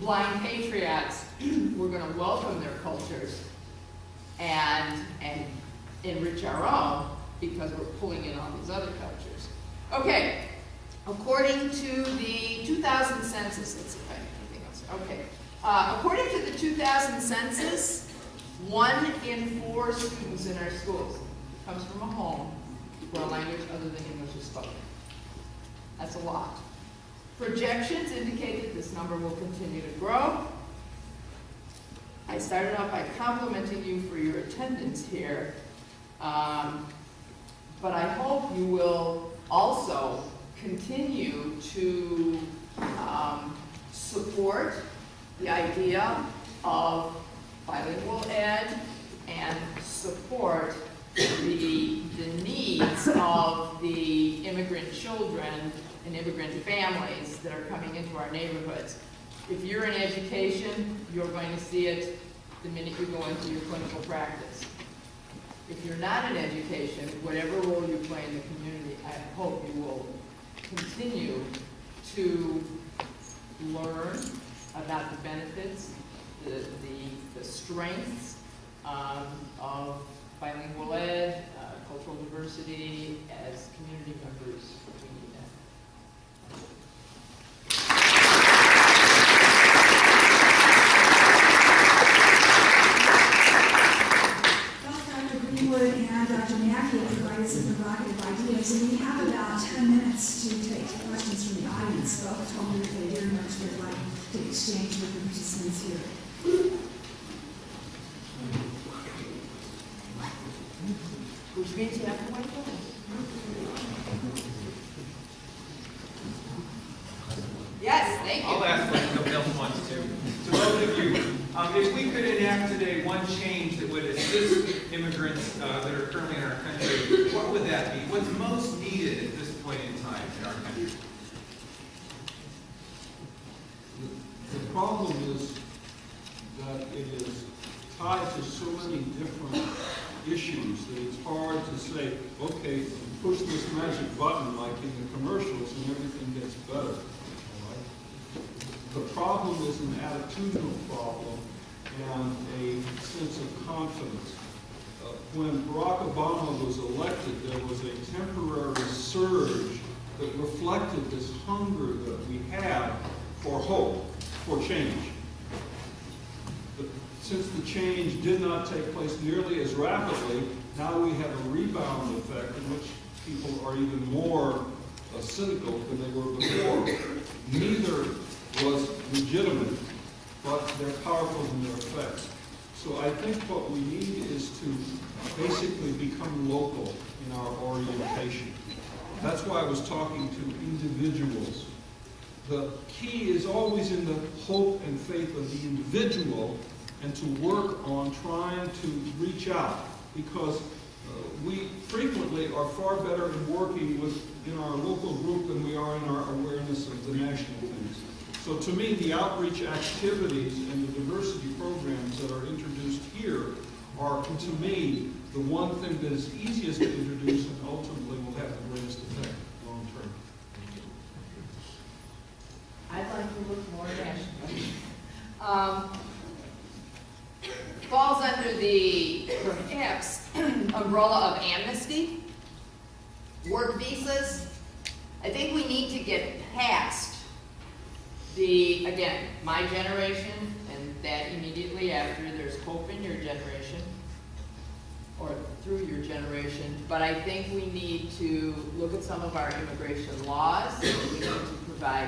Flying Patriots, we're going to welcome their cultures and enrich our own because we're pulling in all these other cultures. Okay, according to the 2000 census, let's see if I have anything else. Okay, according to the 2000 census, 1 in 4 students in our schools comes from a home where a language other than English is spoken. That's a lot. Projections indicate that this number will continue to grow. I started off by complimenting you for your attendance here, but I hope you will also continue to support the idea of bilingual ed and support the needs of the immigrant children and immigrant families that are coming into our neighborhoods. If you're in education, you're going to see it the minute you go into your clinical practice. If you're not in education, whatever role you play in the community, I hope you will continue to learn about the benefits, the strengths of bilingual ed, cultural diversity. As community members, we need that. Well, Dr. Greenwood and Dr. Mackey have provided some provocative ideas, and we have about 10 minutes to take questions from the audience. Both told me that they very much would like to exchange with the participants here. Which means you have to wait for them. Yes, thank you. I'll ask what nobody else wants to. To both of you, if we could enact today one change that would assist immigrants that are currently in our country, what would that be? What's most needed at this point in time in our country? The problem is that it is tied to so many different issues that it's hard to say, okay, push this magic button like in the commercials and everything gets better. All right? The problem is an attitudinal problem and a sense of confidence. When Barack Obama was elected, there was a temporary surge that reflected this hunger that we have for hope, for change. Since the change did not take place nearly as rapidly, now we have a rebound effect in which people are even more cynical than they were before. Neither was legitimate, but they're powerful in their effects. So I think what we need is to basically become local in our orientation. That's why I was talking to individuals. The key is always in the hope and faith of the individual, and to work on trying to reach out, because we frequently are far better in working in our local group than we are in our awareness of the national things. So to me, the outreach activities and the diversity programs that are introduced here are, to me, the one thing that is easiest to introduce and ultimately will have the greatest effect long term. I'd like to look more national. Falls under the, perhaps, umbrella of amnesty, work visas. I think we need to get past the, again, my generation and that immediately after. There's hope in your generation or through your generation, but I think we need to look at some of our immigration laws. We need to provide